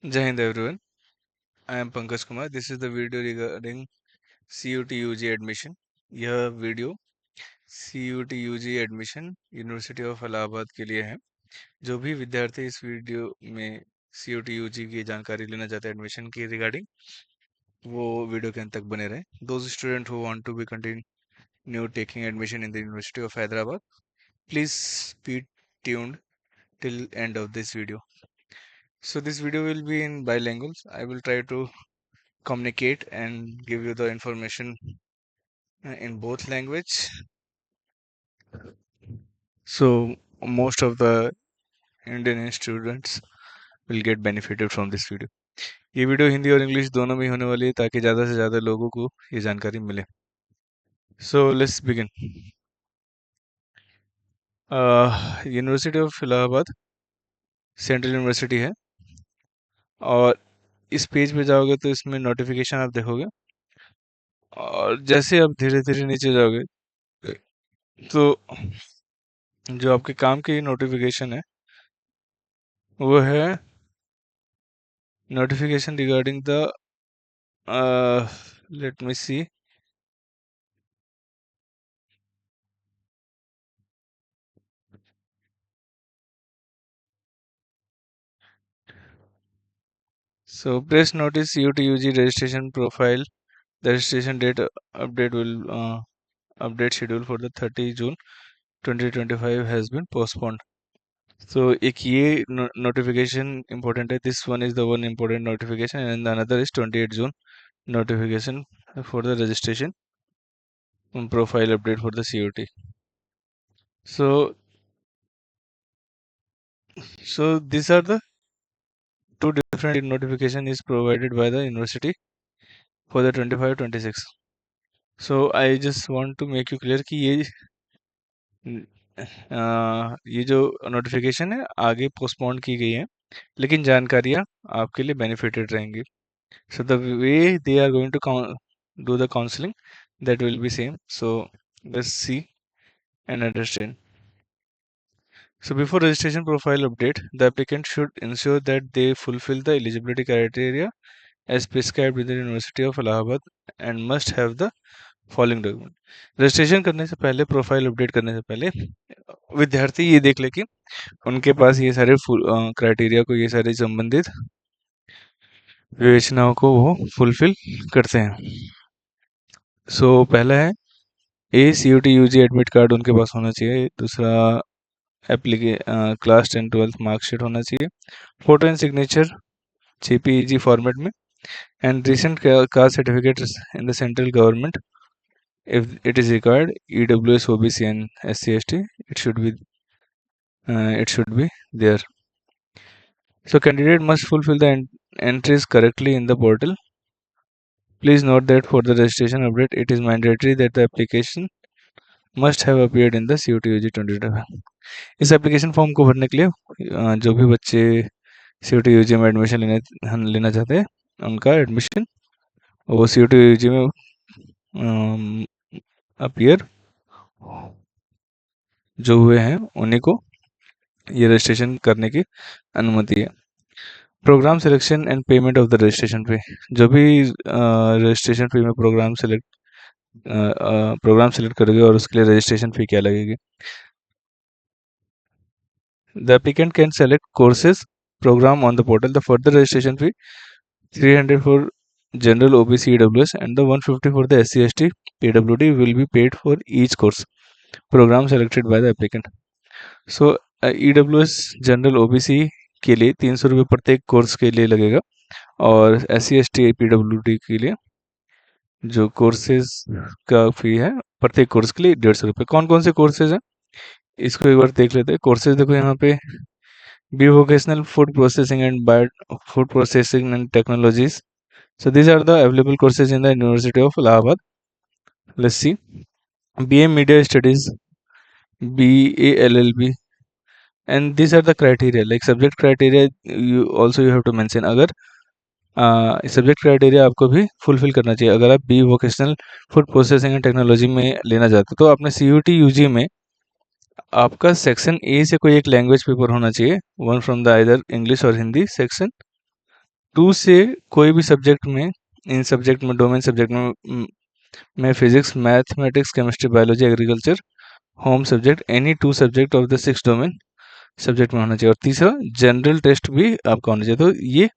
Jai Hind everyone. I am Pankaj Kumar. This is the video regarding CUT UG admission. यह video CUT UG admission university of Allahabad के लिए है। जो भी विद्यार्थी इस वीडियो में CUT UG की जानकारी लेना चाहते हैं एडमिशन की रिगार्डिंग, वो वीडियो के अंत तक बने रहें। Those students who want to be continue taking admission in the University of Hyderabad, please be tuned till end of this video. So this video will be in bilingual. I will try to communicate and give you the information in both language. So most of the Indian students will get benefited from this video. ये video Hindi और English दोनों में होने वाली है ताकि ज़्यादा से ज़्यादा लोगों को ये जानकारी मिले। So let's begin. University of Allahabad central university है और इस पेज पे जाओगे तो इसमें नोटिफिकेशन आप देखोगे और जैसे आप धीरे धीरे नीचे जाओगे तो जो आपके काम की नोटिफिकेशन है वो है notification regarding the let me see. So press notice CUT UG registration profile. The registration date update will update schedule for the 30 June 2025 has been postponed. So एक ये notification important है. This one is the one important notification, and another is 28 June notification for the registration profile update for the CUT. So these are the two different notification is provided by the university for the 25-26. So I just want to make you clear कि ये जो notification है आगे postpone की गई है, लेकिन जानकारियाँ आपके लिए बेनिफिटेड रहेंगी. So the way they are going to do the counseling, that will be same. So let's see and understand. So before registration profile update, the applicant should ensure that they fulfill the eligibility criteria as prescribed with the University of Allahabad and must have the following document. Registration करने से पहले, profile update करने से पहले विद्यार्थी ये देख ले कि उनके पास ये सारे क्राइटेरिया को, ये सारे संबंधित विवेचनाओं को वो फुलफिल करते हैं. सो पहला है CUT UG एडमिट कार्ड उनके पास होना चाहिए. दूसरा क्लास 10-12 मार्कशीट होना चाहिए. Photo and signature JPEG format में and recent caste certificate in the central government. If it is required, EWS, OBC and SC/ST, it should be there. So candidate must fulfill the entries correctly in the portal. Please note that for the registration update, it is mandatory that the application must have appeared in the CUT UG 2025. इस application form को भरने के लिए जो भी बच्चे CUT UG में admission लेना चाहते हैं, उनका एडमिशन वो CUT UG में अपीयर जो हुए हैं उन्हीं को ये रजिस्ट्रेशन करने की अनुमति है. Programme selection and payment of the registration fee. जो भी रजिस्ट्रेशन फी में प्रोग्राम सेलेक्ट करोगे और उसके लिए रजिस्ट्रेशन फी क्या लगेगी. The applicant can select courses programme on the portal. The further registration fee 300 for general OBC EWS and the 150 for the SC/ST PWD will be paid for each course program selected by the applicant. So EWS general OBC के लिए 300 रुपये प्रत्येक course के लिए लगेगा और SC/ST PWD के लिए जो कोर्सेज का फी है प्रत्येक कोर्स के लिए 150 रुपये. कौन कौन से कोर्सेज हैं इसको एक बार देख लेते हैं. कोर्सेज देखो यहाँ पे B vocational food processing and bio food processing and technologies. So these are the available courses in the University of Allahabad. Let's see. BA Media Studies, BA LLB, and these are the criteria. Like subject criteria, you have to mention. अगर subject criteria आपको भी fulfil करना चाहिए. अगर आप B vocational food processing and technology में लेना चाहते हो तो आपने CUT UG में आपका सेक्शन ए से कोई एक लैंग्वेज पेपर होना चाहिए. One from the either English और हिंदी सेक्शन 2 से कोई भी सब्जेक्ट में, इन सब्जेक्ट में, डोमेन सब्जेक्ट में physics, mathematics, chemistry, biology, agriculture, home subject, any 2 subject of the 6 domain subject में होना चाहिए। और तीसरा, जनरल टेस्ट भी आपका होना चाहिए। तो ये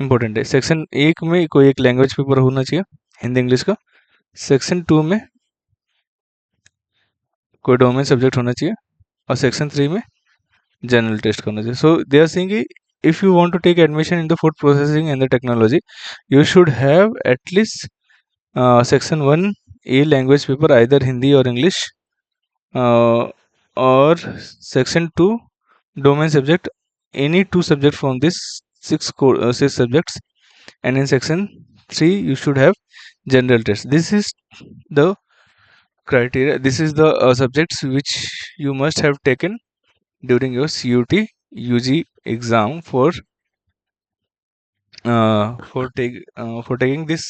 इंपॉर्टेंट है। सेक्शन 1 में कोई एक लैंग्वेज पेपर होना चाहिए, हिंदी इंग्लिश का। सेक्शन 2 में कोई डोमेन सब्जेक्ट होना चाहिए, और सेक्शन 3 में जनरल टेस्ट करना चाहिए। सो दे आर सेइंग कि if you want to take admission in the food processing and the technology, you should have at least section 1 a language paper, either Hindi or English, or section 2 domain subject, any 2 subject from this 6 subjects, and in section 3 you should have general test. This is the criteria, this is the subjects which you must have taken during your CUT UG exam for taking this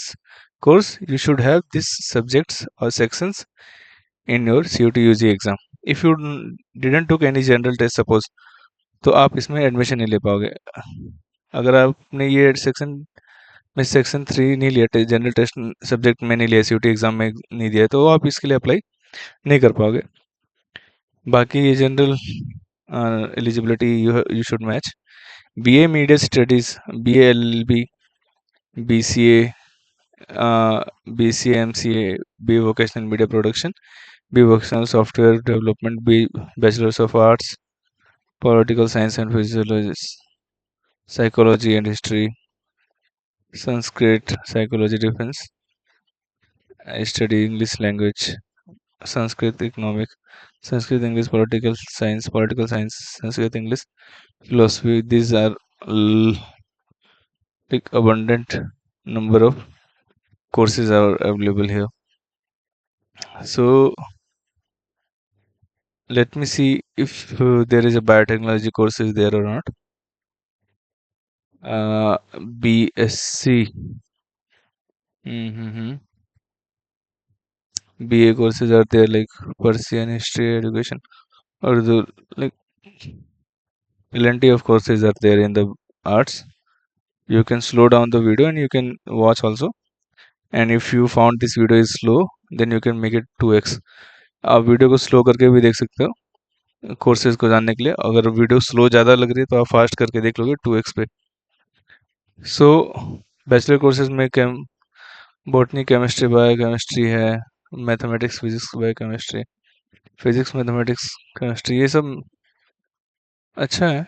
course. You should have these subjects or sections in your CUT UG exam. If you didn't took any general test suppose, तो आप इसमें admission नहीं ले पाओगे। अगर आपने ये section में सेक्शन 3 नहीं लिया, जनरल टेस्ट सब्जेक्ट में नहीं लिया, CUT एग्जाम में नहीं दिया, तो आप इसके लिए अप्लाई नहीं कर पाओगे। बाकी ये general eligibility you should match. BA media studies, BA LLB, BCA, BCA MCA, BA vocational media production, BA vocational software development, BA bachelors of arts, political science and physiology, psychology and history, Sanskrit, psychology, defense. I study English language, Sanskrit, economic, Sanskrit, English, political science, Sanskrit, English, philosophy. These are like abundant number of courses are available here. So let me see if there is a biotechnology course is there or not. BSc. Mm-hmm. BA courses are there like Persian history education, or the like plenty of courses are there in the arts. You can slow down the video and you can watch also. And if you found this video is slow, then you can make it 2x. आप video को slow करके भी देख सकते हो courses को जानने के लिए। अगर वीडियो स्लो ज़्यादा लग रही है तो आप फास्ट करके देख लोगे 2x पे। सो बैचलर कोर्सेज में बॉटनी, केमिस्ट्री, बायोकेमिस्ट्री है, mathematics, physics, biochemistry, physics, mathematics, chemistry, ये सब अच्छा है।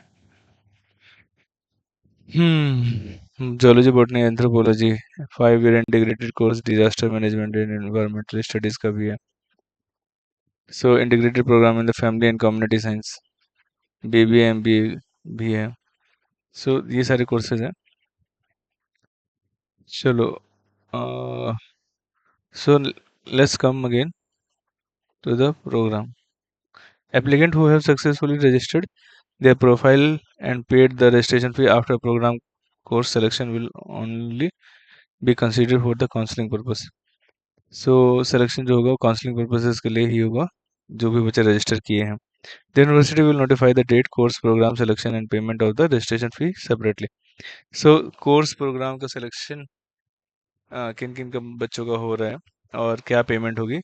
Zoology, botany, anthropology, 5 year integrated course, disaster management and environmental studies का भी है। So integrated programme in the family and community science, BBA MBA भी है। सो ये सारे कोर्सेज हैं। चलो, so let's come again to the program. Applicant who have successfully registered their profile and paid the registration fee after program course selection will only be considered for the counseling purpose. So selection जो होगा वो counseling purposes के लिए ही होगा, जो भी बच्चे register किए हैं. The university will notify the date, course program selection and payment of the registration fee separately. So course program का selection किन किन का बच्चों का हो रहा है और क्या पेमेंट होगी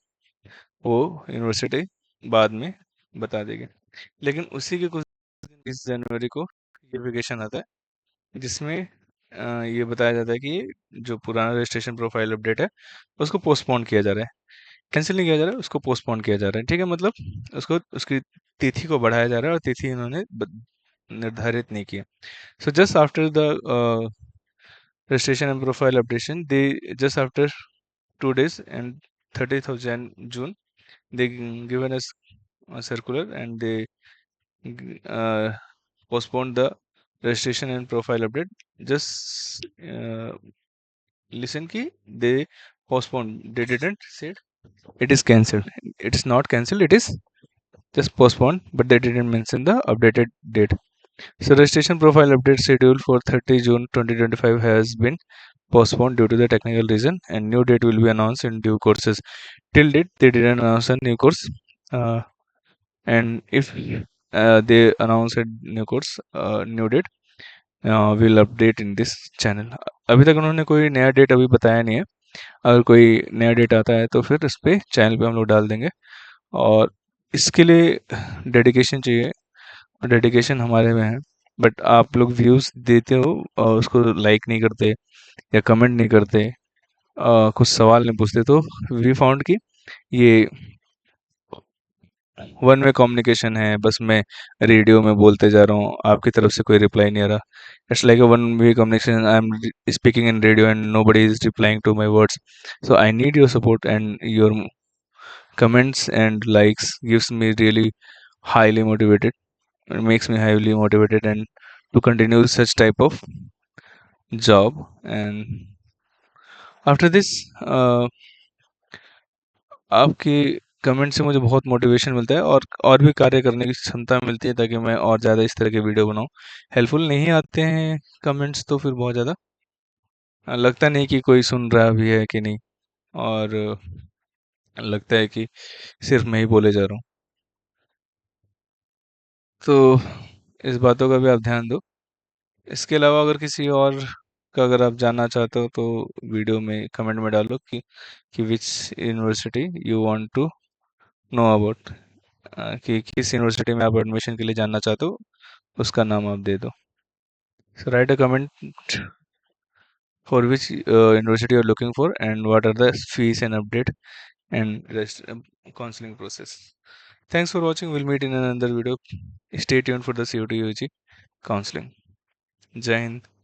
वो यूनिवर्सिटी बाद में बता देगी। लेकिन उसी के कुछ दिन 20 जनवरी को ये वेकेशन आता है, जिसमें ये बताया जाता है कि जो पुराना रजिस्ट्रेशन प्रोफाइल अपडेट है उसको पोस्टपोन किया जा रहा है। कैंसिल नहीं किया जा रहा है, उसको पोस्टपोन किया जा रहा है। ठीक है, मतलब उसको उसकी तिथि को बढ़ाया जा रहा है और तिथि इन्होंने निर्धारित नहीं किया। So just after the registration and profile updation, they just after 2 days and 30th of June, they given us a circular and they uh, postponed the registration and profile update. Just listen ki they postponed, they didn't say it is cancelled. It is not cancelled, it is just postponed, but they didn't mention the updated date. So registration profile update schedule for 30 June 2025 has been postponed due to the technical reason, and new date will be announced in due courses. Till date, they didn't announce a new course, and if they announce a new course, new date, will update in this channel. अभी तक उन्होंने कोई नया date अभी बताया नहीं है। अगर कोई नया डेट आता है तो फिर इस पे चैनल पे हम लोग डाल देंगे। और इसके लिए डेडिकेशन चाहिए, डेडिकेशन हमारे में है। बट आप लोग व्यूज़ देते हो और उसको लाइक नहीं करते या कमेंट नहीं करते, कुछ सवाल नहीं पूछते, तो वी फाउंड कि ये वन वे कम्युनिकेशन है। बस मैं रेडियो में बोलते जा रहा हूँ, आपकी तरफ से कोई रिप्लाई नहीं आ रहा। It's like a one way communication, I am speaking in radio and nobody is replying to my words. So I need your support, and your comments and likes gives me really highly motivated. It makes me highly motivated and to continue such type of job. And after this, आपके comment से मुझे बहुत motivation मिलता है और भी कार्य करने की क्षमता मिलती है, ताकि मैं और ज़्यादा इस तरह के वीडियो बनाऊं। हेल्पफुल नहीं आते हैं कमेंट्स तो फिर बहुत ज़्यादा लगता नहीं कि कोई सुन रहा भी है कि नहीं, और लगता है कि सिर्फ मैं ही बोले जा रहा हूँ। तो इस बातों का भी आप ध्यान दो। इसके अलावा अगर किसी और का अगर आप जानना चाहते हो तो वीडियो में कमेंट में डालो कि which university you want to know about, कि किस यूनिवर्सिटी में आप एडमिशन के लिए जानना चाहते हो, उसका नाम आप दे दो। So write a comment for which university you are looking for, and what are the fees and update and rest counseling process. Thanks for watching. We'll meet in another video. Stay tuned for the COT UG counseling. Jai Hind.